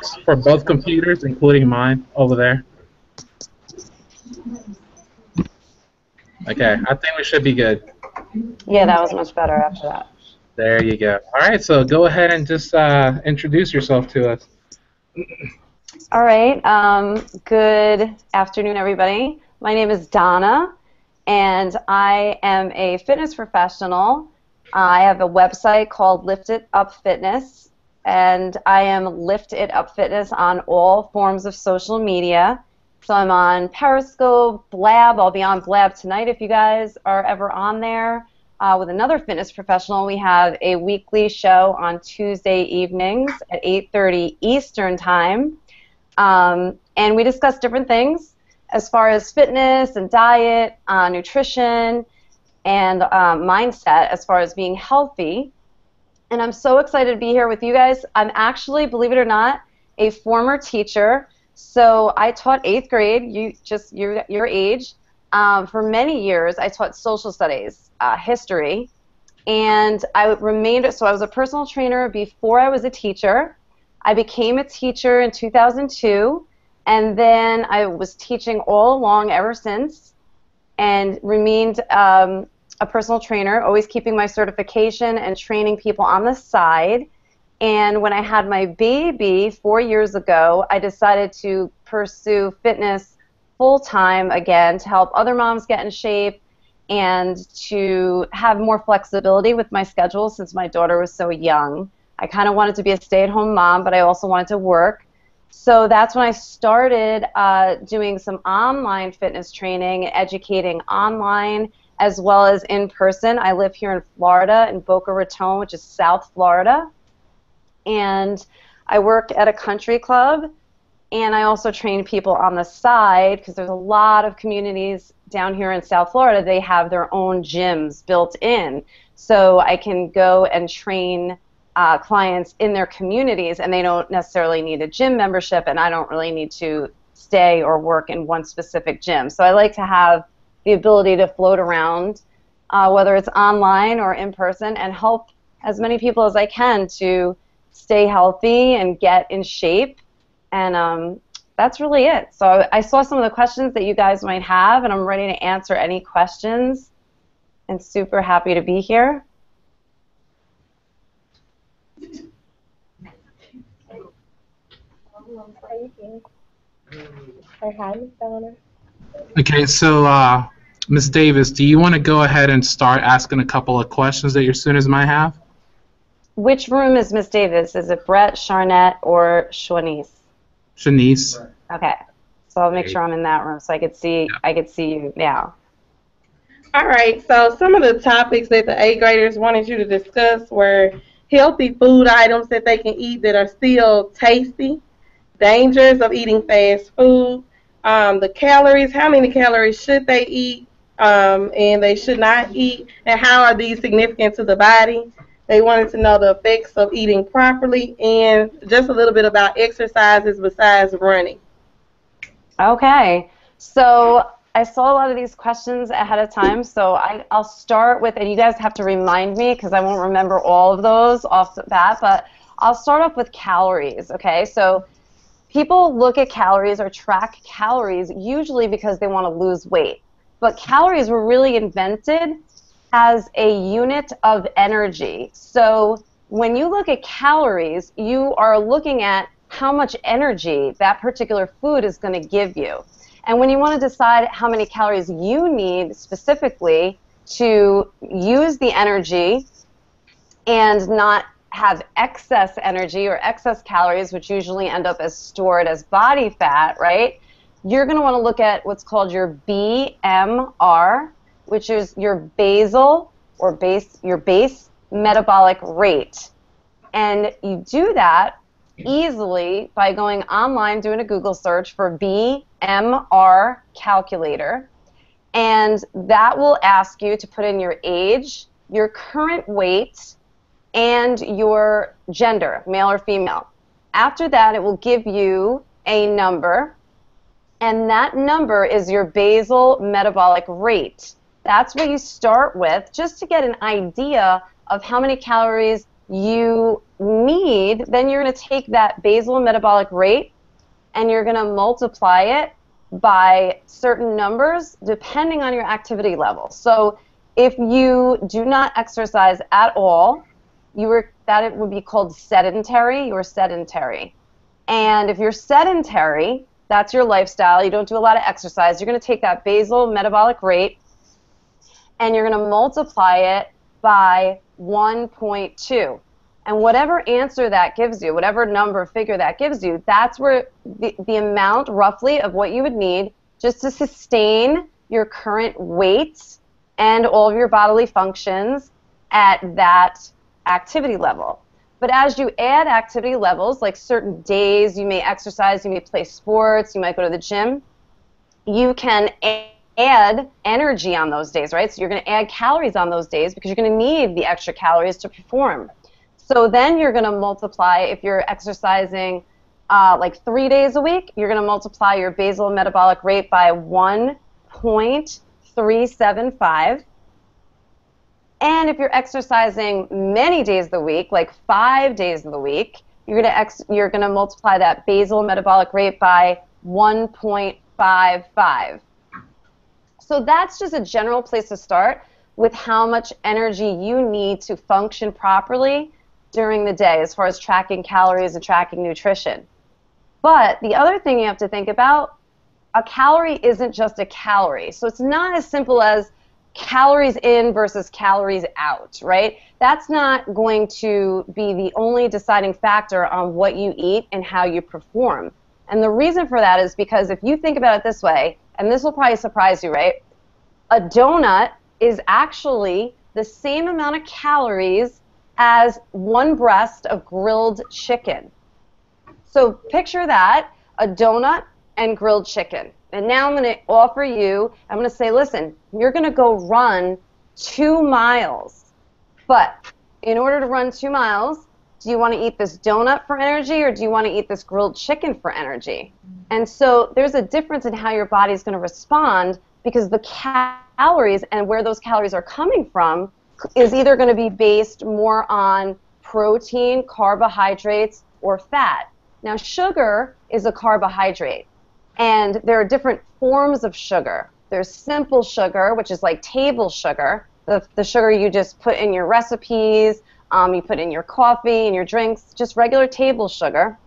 works for both computers, including mine over there? Okay, I think we should be good. Yeah, that was much better after that. There you go. All right, so go ahead and just introduce yourself to us. All right. Good afternoon, everybody. My name is Donna, and I am a fitness professional. I have a website called Lift It Up Fitness, and I am Lift It Up Fitness on all forms of social media. So I'm on Periscope, Blab. I'll be on Blab tonight if you guys are ever on there. With another fitness professional, we have a weekly show on Tuesday evenings at 8:30 Eastern Time. And we discuss different things as far as fitness and diet, nutrition, and mindset as far as being healthy. And I'm so excited to be here with you guys. I'm actually, believe it or not, a former teacher. So I taught 8th grade, your age. For many years, I taught social studies, history, and I was a personal trainer before I was a teacher. I became a teacher in 2002, and then I was teaching all along ever since, and remained a personal trainer, always keeping my certification and training people on the side. And when I had my baby 4 years ago, I decided to pursue fitness full-time again to help other moms get in shape and to have more flexibility with my schedule since my daughter was so young. I kind of wanted to be a stay-at-home mom, but I also wanted to work. So that's when I started doing some online fitness training, educating online as well as in person. I live here in Florida, in Boca Raton, which is South Florida. And I work at a country club, and I also train people on the side because there's a lot of communities down here in South Florida. They have their own gyms built in. So I can go and train clients in their communities, and they don't necessarily need a gym membership, and I don't really need to stay or work in one specific gym. So I like to have the ability to float around, whether it's online or in person, and help as many people as I can to stay healthy and get in shape. And that's really it. So I saw some of the questions that you guys might have, and I'm ready to answer any questions, and super happy to be here. Okay, so Ms. Davis, do you want to go ahead and start asking a couple of questions that your students might have? Which room is Miss Davis? Is it Brett, Charnette, or Shanice? Shanice. Okay, so I'll make sure I'm in that room so I could see. I could see you now. All right. So some of the topics that the 8th graders wanted you to discuss were healthy food items that they can eat that are still tasty, dangers of eating fast food, the calories, how many calories should they eat and they should not eat, and how are these significant to the body. They wanted to know the effects of eating properly and just a little bit about exercises besides running. Okay, so I saw a lot of these questions ahead of time, so I'll start with, and you guys have to remind me because I won't remember all of those off the bat, but I'll start off with calories, okay? So people look at calories or track calories usually because they want to lose weight, but calories were really invented as a unit of energy. So when you look at calories, you are looking at how much energy that particular food is going to give you. And when you want to decide how many calories you need specifically to use the energy and not have excess energy or excess calories, which usually end up as stored as body fat, right? You're going to want to look at what's called your BMR, which is your basal or your base metabolic rate. And you do that easily by going online, doing a Google search for BMR calculator, and that will ask you to put in your age, your current weight, and your gender, male or female. After that, it will give you a number, and that number is your basal metabolic rate. That's what you start with, just to get an idea of how many calories you need, then you're going to take that basal metabolic rate and you're going to multiply it by certain numbers depending on your activity level. So if you do not exercise at all, that it would be called sedentary. You're sedentary. And if you're sedentary, that's your lifestyle, you don't do a lot of exercise, you're going to take that basal metabolic rate and you're going to multiply it by 1.2. And whatever answer that gives you, whatever number figure that gives you, that's where the amount roughly of what you would need just to sustain your current weight and all of your bodily functions at that activity level. But as you add activity levels, like certain days you may exercise, you may play sports, you might go to the gym, you can add energy on those days, right? So you're going to add calories on those days because you're going to need the extra calories to perform. So then you're going to multiply, if you're exercising like 3 days a week, you're going to multiply your basal metabolic rate by 1.375. And if you're exercising many days of the week, like 5 days of the week, you're going to multiply that basal metabolic rate by 1.55. So that's just a general place to start with how much energy you need to function properly during the day as far as tracking calories and tracking nutrition. But the other thing you have to think about, a calorie isn't just a calorie. So it's not as simple as calories in versus calories out, right? That's not going to be the only deciding factor on what you eat and how you perform. And the reason for that is because if you think about it this way, and this will probably surprise you, right? A donut is actually the same amount of calories as one breast of grilled chicken. So picture that, a donut and grilled chicken. And now I'm going to offer you, I'm going to say, listen, you're going to go run 2 miles. But in order to run 2 miles, do you want to eat this donut for energy or do you want to eat this grilled chicken for energy? And so there's a difference in how your body's going to respond because the calories and where those calories are coming from is either going to be based more on protein, carbohydrates, or fat. Now, sugar is a carbohydrate, and there are different forms of sugar. There's simple sugar, which is like table sugar, the sugar you just put in your recipes, you put in your coffee and your drinks, just regular table sugar.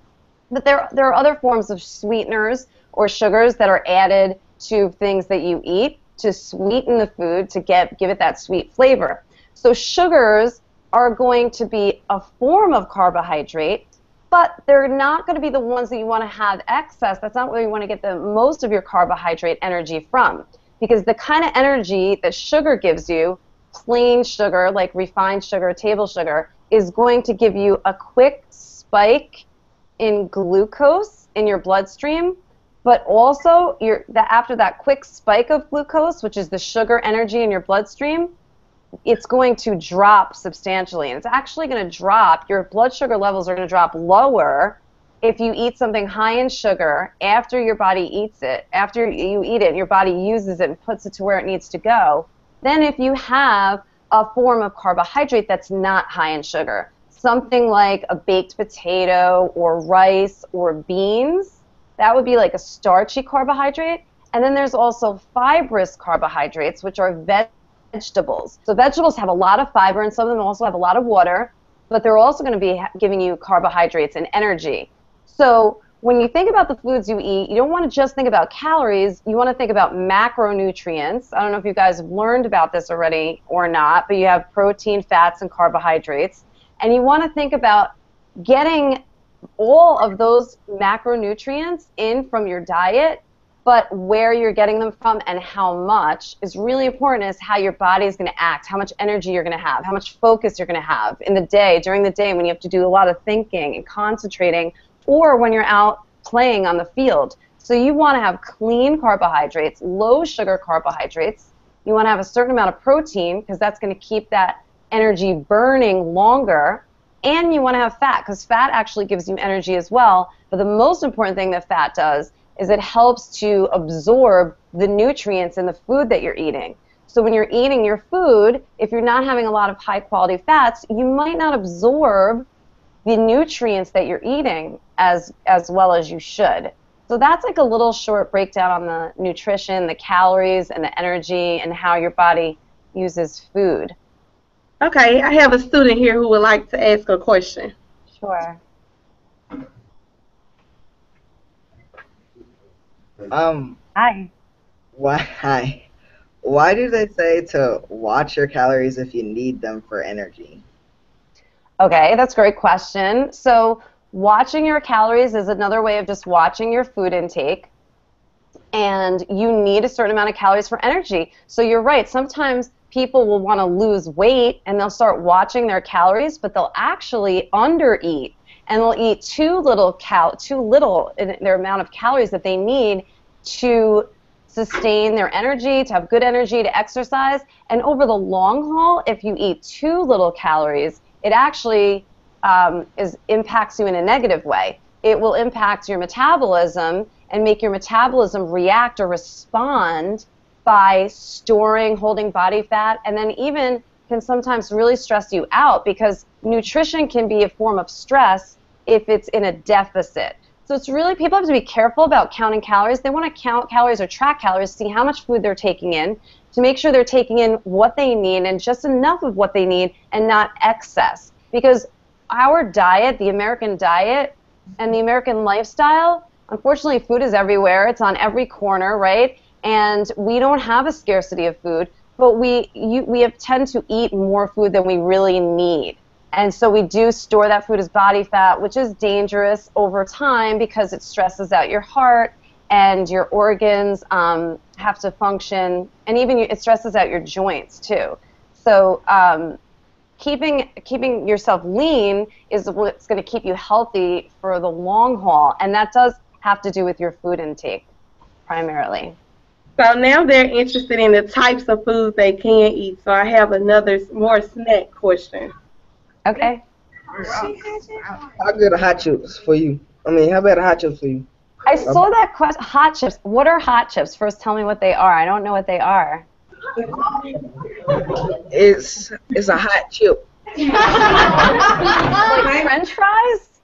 But there are other forms of sweeteners or sugars that are added to things that you eat to sweeten the food to give it that sweet flavor. So sugars are going to be a form of carbohydrate, but they're not going to be the ones that you want to have excess. That's not where you want to get the most of your carbohydrate energy from. Because the kind of energy that sugar gives you, plain sugar, like refined sugar, table sugar, is going to give you a quick spike in glucose in your bloodstream, but also after that quick spike of glucose, which is the sugar energy in your bloodstream, it's going to drop substantially. And it's actually going to drop, your blood sugar levels are going to drop lower if you eat something high in sugar after your body eats it. After you eat it, your body uses it and puts it to where it needs to go. Then if you have a form of carbohydrate that's not high in sugar, something like a baked potato or rice or beans, that would be like a starchy carbohydrate. And then there's also fibrous carbohydrates, which are vegetables. So vegetables have a lot of fiber, and some of them also have a lot of water, but they're also going to be giving you carbohydrates and energy. So when you think about the foods you eat, you don't want to just think about calories, you want to think about macronutrients. I don't know if you guys have learned about this already or not, but you have protein, fats, and carbohydrates. And you want to think about getting all of those macronutrients in from your diet, but where you're getting them from and how much is really important is how your body is going to act, how much energy you're going to have, how much focus you're going to have in the day, during the day when you have to do a lot of thinking and concentrating, or when you're out playing on the field. So you want to have clean carbohydrates, low sugar carbohydrates. You want to have a certain amount of protein because that's going to keep that energy burning longer. And you want to have fat because fat actually gives you energy as well. But the most important thing that fat does is it helps to absorb the nutrients in the food that you're eating. So when you're eating your food, if you're not having a lot of high-quality fats, you might not absorb the nutrients that you're eating as well as you should. So that's like a little short breakdown on the nutrition, the calories, and the energy, and how your body uses food. Okay, I have a student here who would like to ask a question. Sure. Hi. Hi. Why do they say to watch your calories if you need them for energy? Okay, that's a great question. So watching your calories is another way of just watching your food intake. And you need a certain amount of calories for energy. So you're right. Sometimes people will want to lose weight and they'll start watching their calories, but they'll actually undereat. And they'll eat too little in their amount of calories that they need to sustain their energy, to have good energy, to exercise. And over the long haul, if you eat too little calories, it actually impacts you in a negative way. It will impact your metabolism and make your metabolism react or respond by storing, holding body fat, and then even can sometimes really stress you out, because nutrition can be a form of stress if it's in a deficit. So it's really, people have to be careful about counting calories. They want to count calories or track calories, see how much food they're taking in, to make sure they're taking in what they need and just enough of what they need and not excess. Because our diet, the American diet and the American lifestyle, unfortunately food is everywhere. It's on every corner, right? And we don't have a scarcity of food, but we tend to eat more food than we really need. And so we do store that food as body fat, which is dangerous over time because it stresses out your heart and your organs have to function, and even it stresses out your joints too. So keeping yourself lean is what's going to keep you healthy for the long haul, and that does have to do with your food intake primarily. So now they're interested in the types of food they can eat. So I have another more snack question. Okay. How good are hot chips for you? How bad are hot chips for you? I saw that question. Hot chips. What are hot chips? First, tell me what they are. I don't know what they are. It's a hot chip. Like French fries?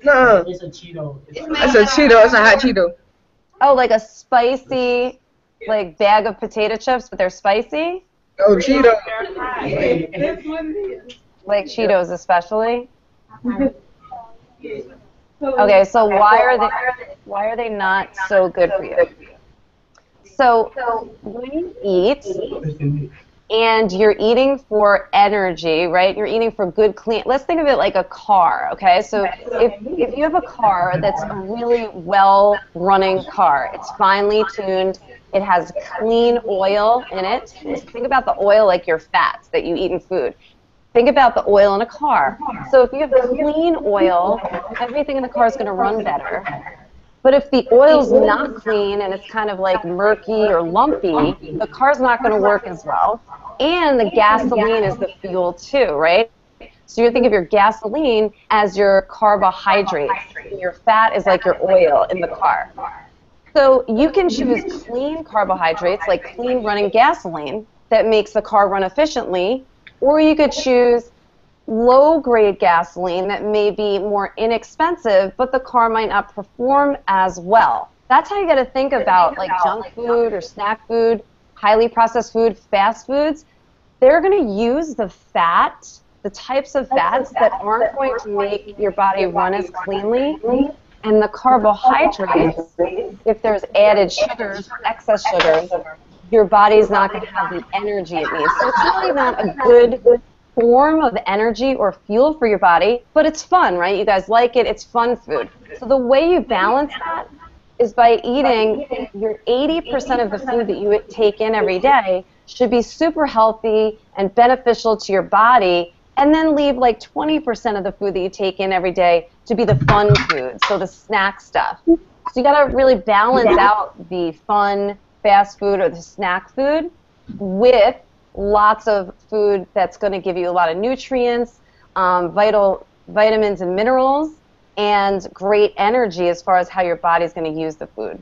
No. It's a Cheeto. It's a Cheeto. It's a hot Cheeto. Oh, like a spicy, like bag of potato chips, but they're spicy? Oh, Cheeto. Like Cheetos especially? Okay, so why are they not so good for you? So when you eat and you're eating for energy, right? You're eating for good, clean. Let's think of it like a car, okay? So if you have a car that's a really well-running car, it's finely tuned, it has clean oil in it. Think about the oil like your fats that you eat in food. Think about the oil in a car. So if you have clean oil, everything in the car is going to run better. But if the oil's not clean and it's kind of like murky or lumpy, the car's not going to work as well. And the gasoline is the fuel too, right? So you think of your gasoline as your carbohydrates. Your fat is like your oil in the car. So you can choose clean carbohydrates, like clean running gasoline, that makes the car run efficiently, or you could choose low-grade gasoline that may be more inexpensive, but the car might not perform as well. That's how you got to think about like junk food or snack food, highly processed food, fast foods. They're going to use the fat, the types of fats that aren't going to make your body run as cleanly, and the carbohydrates, if there's added sugars or excess sugars, your body's not going to have the energy it needs. So it's really not a good form of energy or fuel for your body, but it's fun, right? You guys like it. It's fun food. So the way you balance that is by eating your 80% of the food that you take in every day should be super healthy and beneficial to your body, and then leave like 20% of the food that you take in every day to be the fun food, so the snack stuff. So you got to really balance out the fun fast food or the snack food with lots of food that's going to give you a lot of nutrients, vitamins and minerals, and great energy as far as how your body's going to use the food.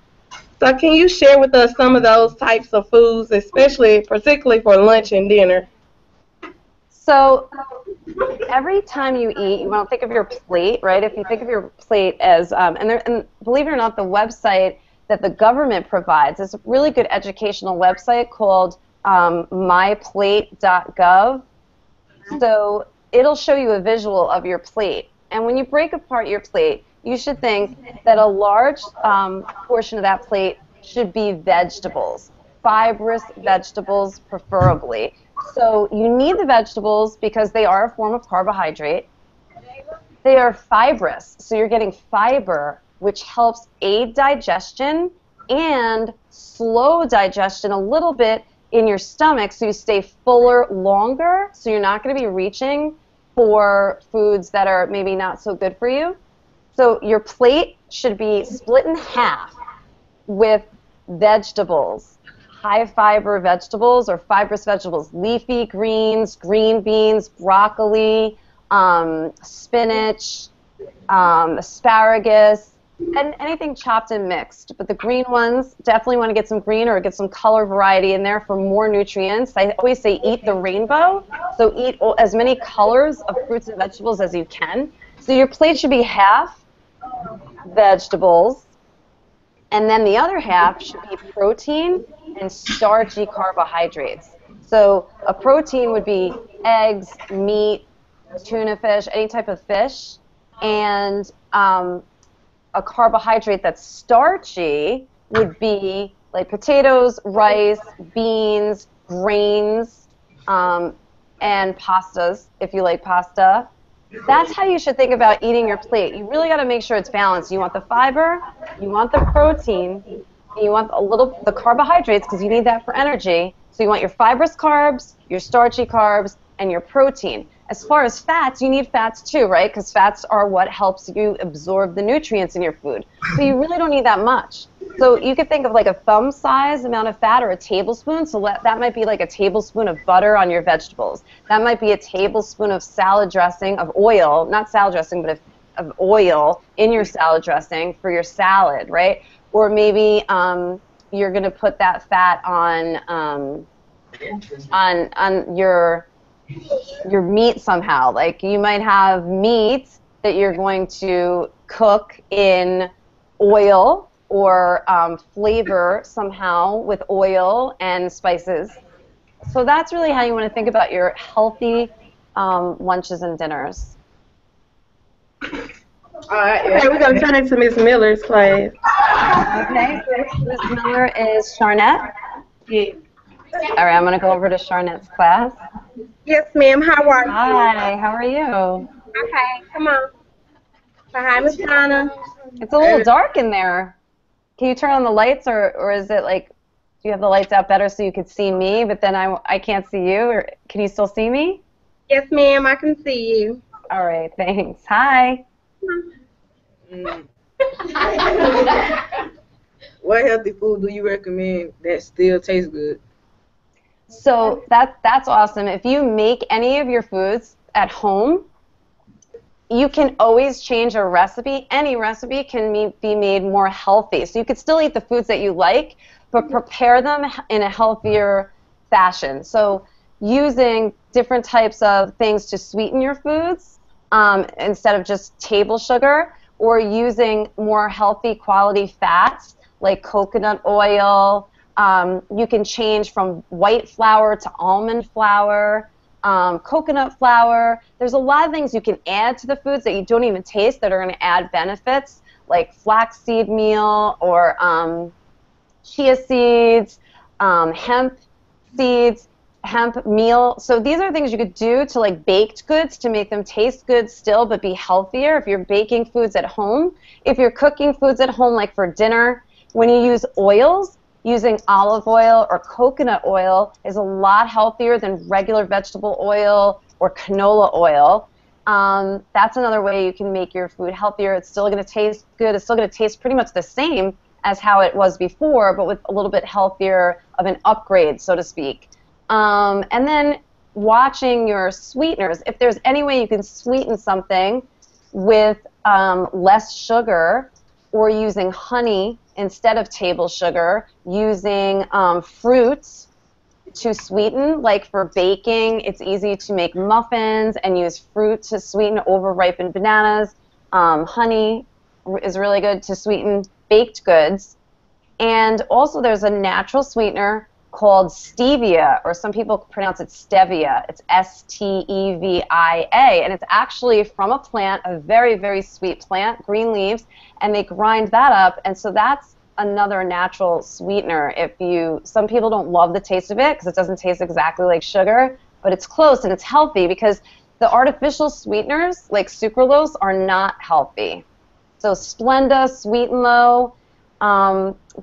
So can you share with us some of those types of foods, particularly for lunch and dinner? So every time you eat, you want to think of your plate, right? If you think of your plate as, and believe it or not, the website that the government provides is a really good educational website called myplate.gov. So it'll show you a visual of your plate. And when you break apart your plate, you should think that a large portion of that plate should be vegetables, fibrous vegetables preferably. So you need the vegetables because they are a form of carbohydrate. They are fibrous, so you're getting fiber, which helps aid digestion and slow digestion a little bit in your stomach so you stay fuller longer, so you're not going to be reaching for foods that are maybe not so good for you. So your plate should be split in half with vegetables, high fiber vegetables or fibrous vegetables, leafy greens, green beans, broccoli, spinach, asparagus, and anything chopped and mixed. But the green ones, definitely want to get some green or get some color variety in there for more nutrients. I always say eat the rainbow, so eat as many colors of fruits and vegetables as you can. So your plate should be half vegetables, and then the other half should be protein and starchy carbohydrates. So a protein would be eggs, meat, tuna fish, any type of fish, and a carbohydrate that's starchy would be like potatoes, rice, beans, grains, and pastas, if you like pasta. That's how you should think about eating your plate. You really got to make sure it's balanced. You want the fiber, you want the protein, and you want the carbohydrates because you need that for energy. So you want your fibrous carbs, your starchy carbs, and your protein. As far as fats, you need fats too, right? Because fats are what helps you absorb the nutrients in your food. So you really don't need that much. So you could think of like a thumb size amount of fat or a tablespoon. So that might be like a tablespoon of butter on your vegetables. That might be a tablespoon of salad dressing, of oil, not salad dressing, but of oil in your salad dressing for your salad, right? Or maybe you're going to put that fat on your meat somehow. Like you might have meat that you're going to cook in oil or flavor somehow with oil and spices. So that's really how you want to think about your healthy lunches and dinners. All right, okay, we're going to turn it to Miss Miller's class. Okay, Miss Miller is Charnette. Yeah. All right, I'm going to go over to Charnette's class. Yes, ma'am. How are you? Hi, how are you? Okay, come on. Hi, Miss Donna. It's a little dark in there. Can you turn on the lights, or is it like, do you have the lights out better so you could see me, but then I can't see you? Or can you still see me? Yes, ma'am. I can see you. All right, thanks. Hi. What healthy food do you recommend that still tastes good? So that's awesome. If you make any of your foods at home, you can always change a recipe. Any recipe can be made more healthy. So you could still eat the foods that you like, but prepare them in a healthier fashion. So using different types of things to sweeten your foods instead of just table sugar, or using more healthy quality fats like coconut oil. You can change from white flour to almond flour. Coconut flour. There's a lot of things you can add to the foods that you don't even taste that are going to add benefits, like flaxseed meal or chia seeds, hemp seeds, hemp meal. So these are things you could do to like baked goods to make them taste good still but be healthier if you're baking foods at home. If you're cooking foods at home like for dinner, when you use oils, using olive oil or coconut oil is a lot healthier than regular vegetable oil or canola oil. That's another way you can make your food healthier. It's still going to taste good. It's still going to taste pretty much the same as how it was before, but with a little bit healthier of an upgrade, so to speak. And then watching your sweeteners. If there's any way you can sweeten something with less sugar or using honey instead of table sugar, using fruits to sweeten, like for baking, it's easy to make muffins and use fruit to sweeten over-ripened bananas. Honey is really good to sweeten baked goods. And also there's a natural sweetener called stevia, or some people pronounce it stevia. It's Stevia, and it's actually from a plant, a very, very sweet plant, green leaves, and they grind that up, and so that's another natural sweetener. Some people don't love the taste of it because it doesn't taste exactly like sugar, but it's close and it's healthy because the artificial sweeteners like sucralose are not healthy. So Splenda, Sweet and Low,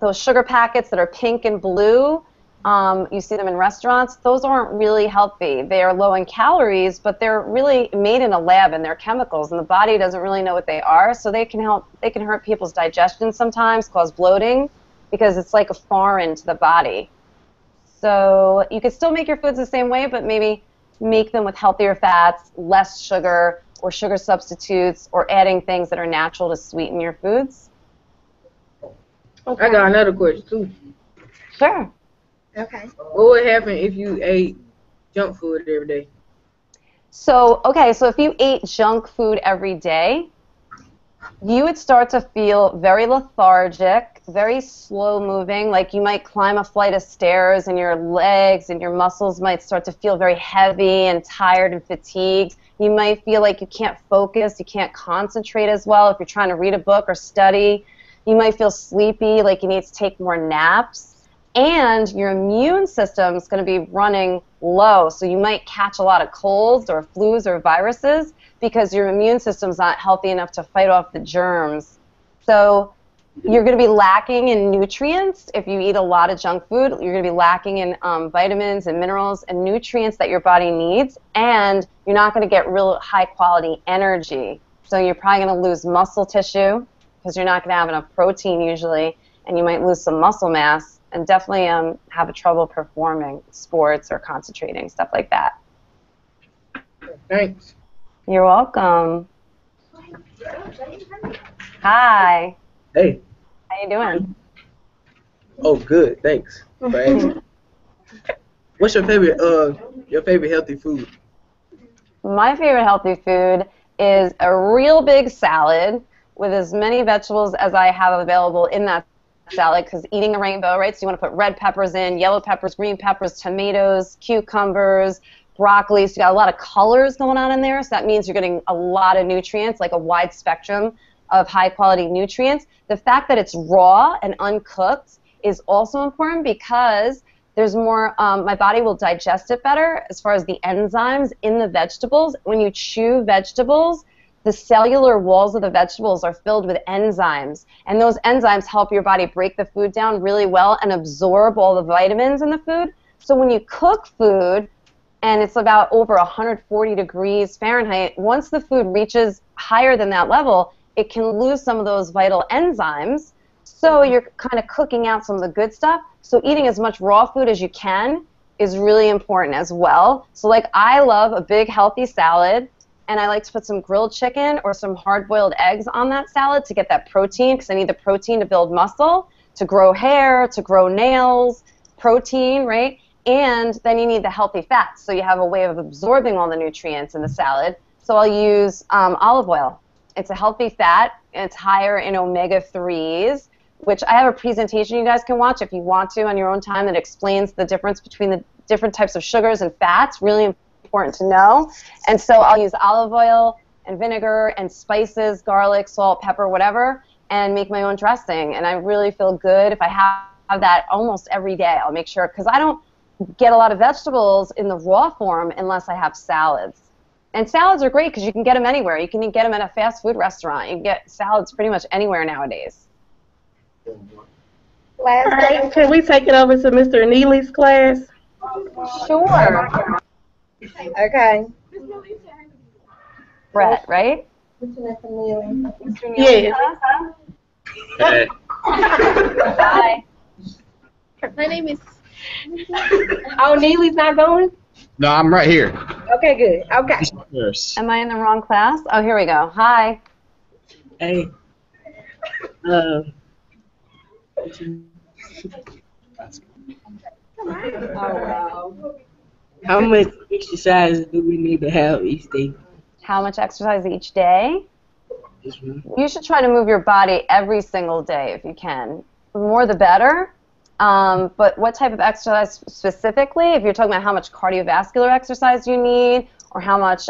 those sugar packets that are pink and blue, you see them in restaurants, those aren't really healthy. They are low in calories, but they're really made in a lab and they're chemicals, and the body doesn't really know what they are, so they can hurt people's digestion sometimes, cause bloating, because it's like a foreign to the body. So you can still make your foods the same way, but maybe make them with healthier fats, less sugar, or sugar substitutes, or adding things that are natural to sweeten your foods. Okay. I got another question too. Sure. Okay. What would happen if you ate junk food every day? So if you ate junk food every day, you would start to feel very lethargic, very slow moving, like you might climb a flight of stairs and your legs and your muscles might start to feel very heavy and tired and fatigued. You might feel like you can't focus, you can't concentrate as well if you're trying to read a book or study. You might feel sleepy, like you need to take more naps. And your immune system is going to be running low, so you might catch a lot of colds or flus or viruses because your immune system's not healthy enough to fight off the germs. So you're going to be lacking in nutrients if you eat a lot of junk food. You're going to be lacking in vitamins and minerals and nutrients that your body needs, and you're not going to get real high-quality energy. So you're probably going to lose muscle tissue because you're not going to have enough protein usually, and you might lose some muscle mass. And definitely have trouble performing sports or concentrating, stuff like that. Thanks. You're welcome. Hi. Hey. How you doing? Oh, good. Thanks for asking. What's your favorite healthy food? My favorite healthy food is a real big salad with as many vegetables as I have available in that salad, because eating the rainbow, right? So you want to put red peppers in, yellow peppers, green peppers, tomatoes, cucumbers, broccoli. So you got a lot of colors going on in there. So that means you're getting a lot of nutrients, like a wide spectrum of high quality nutrients. The fact that it's raw and uncooked is also important because there's more, my body will digest it better as far as the enzymes in the vegetables. When you chew vegetables, the cellular walls of the vegetables are filled with enzymes, and those enzymes help your body break the food down really well and absorb all the vitamins in the food. So when you cook food, and it's about over 140 degrees Fahrenheit, once the food reaches higher than that level, it can lose some of those vital enzymes. So you're kind of cooking out some of the good stuff. So eating as much raw food as you can is really important as well. So like I love a big healthy salad, and I like to put some grilled chicken or some hard-boiled eggs on that salad to get that protein, because I need the protein to build muscle, to grow hair, to grow nails, protein, right? And then you need the healthy fats, so you have a way of absorbing all the nutrients in the salad. So I'll use olive oil. It's a healthy fat, and it's higher in omega-3s, which I have a presentation you guys can watch if you want to on your own time that explains the difference between the different types of sugars and fats. Really important to know. And so I'll use olive oil and vinegar and spices, garlic, salt, pepper, whatever, and make my own dressing. And I really feel good if I have that almost every day. I'll make sure, because I don't get a lot of vegetables in the raw form unless I have salads. And salads are great because you can get them anywhere. You can get them at a fast food restaurant. You can get salads pretty much anywhere nowadays. All right, can we take it over to Mr. Neely's class? Sure. Okay. Brett, right? Mr. Neely. Hey. Hi. My name is. Oh, Neely's not going? No, I'm right here. Okay, good. Okay. Yes. Am I in the wrong class? Oh, here we go. Hi. Hey. Uh, how much exercise do we need to have each day? How much exercise each day? Yes, ma'am. You should try to move your body every single day if you can. The more the better. But what type of exercise specifically? If you're talking about how much cardiovascular exercise you need, or how much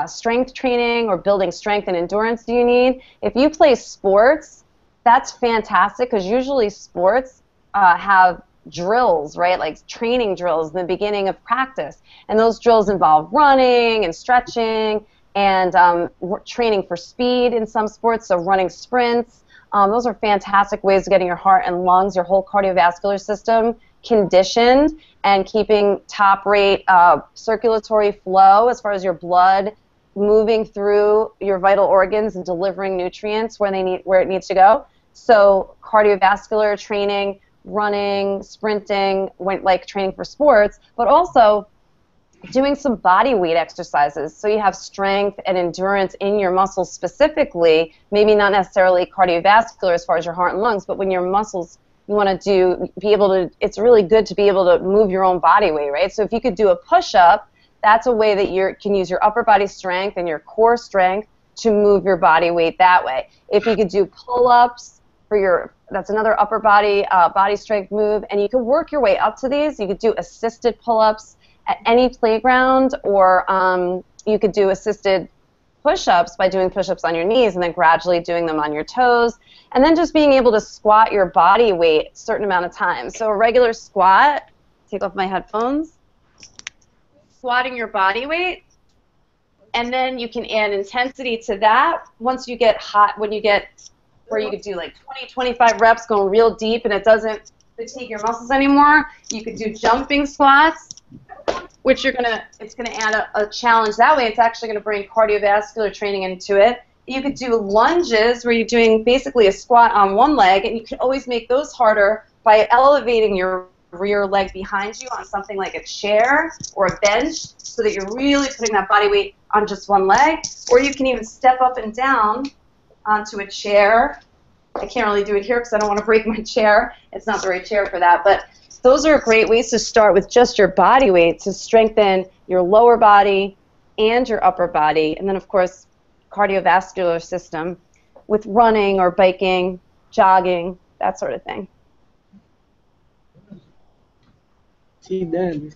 strength training or building strength and endurance do you need? If you play sports, that's fantastic because usually sports have drills, right? Like training drills in the beginning of practice. And those drills involve running and stretching and training for speed in some sports, so running sprints. Those are fantastic ways of getting your heart and lungs, your whole cardiovascular system conditioned and keeping top rate circulatory flow as far as your blood moving through your vital organs and delivering nutrients where it needs to go. So cardiovascular training, running, sprinting, like training for sports, but also doing some body weight exercises so you have strength and endurance in your muscles specifically, maybe not necessarily cardiovascular as far as your heart and lungs, but when your muscles, you want to it's really good to be able to move your own body weight, right? So if you could do a push-up, that's a way that you can use your upper body strength and your core strength to move your body weight that way. If you could do pull-ups that's another upper body body strength move, and you can work your way up to these. You could do assisted pull-ups at any playground, or you could do assisted push-ups by doing push-ups on your knees and then gradually doing them on your toes, and then just being able to squat your body weight a certain amount of time. So a regular squat, take off my headphones, squatting your body weight, and then you can add intensity to that once you get hot, when you get where you could do like 20, 25 reps going real deep and it doesn't fatigue your muscles anymore. You could do jumping squats, which it's gonna add a challenge that way. It's actually gonna bring cardiovascular training into it. You could do lunges where you're doing basically a squat on one leg, and you can always make those harder by elevating your rear leg behind you on something like a chair or a bench so that you're really putting that body weight on just one leg. Or you can even step up and down onto a chair. I can't really do it here because I don't want to break my chair. It's not the right chair for that, but those are great ways to start with just your body weight to strengthen your lower body and your upper body, and then of course cardiovascular system with running or biking, jogging, that sort of thing. She done.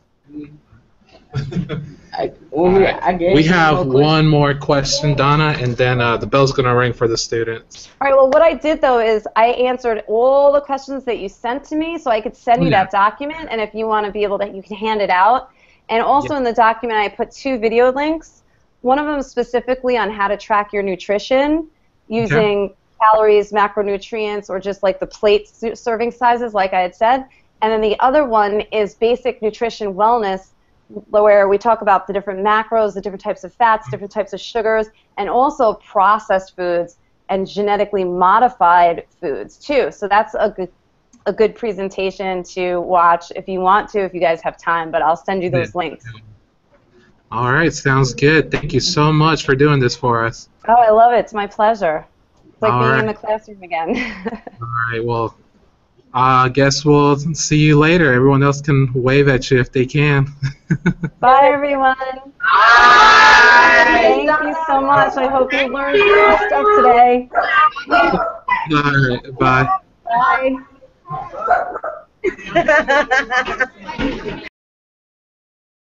We have one more question, Donna, and then the bell's going to ring for the students. All right, well, what I did, though, is I answered all the questions that you sent to me, so I could send you that document, and if you want to be able to, you can hand it out. And also in the document, I put 2 video links. One of them specifically on how to track your nutrition using calories, macronutrients, or just like the plate serving sizes, like I had said. And then the other one is basic nutrition wellness, where we talk about the different macros, the different types of fats, different types of sugars, and also processed foods and genetically modified foods too. So that's a good presentation to watch if you want to, if you guys have time, but I'll send you those links. All right, sounds good. Thank you so much for doing this for us. Oh, I love it. It's my pleasure. It's like All being right. in the classroom again. All right, well, I guess we'll see you later. Everyone else can wave at you if they can. Bye, everyone. Bye. Thank you so much. I hope you learned new stuff today. All right, bye. Bye.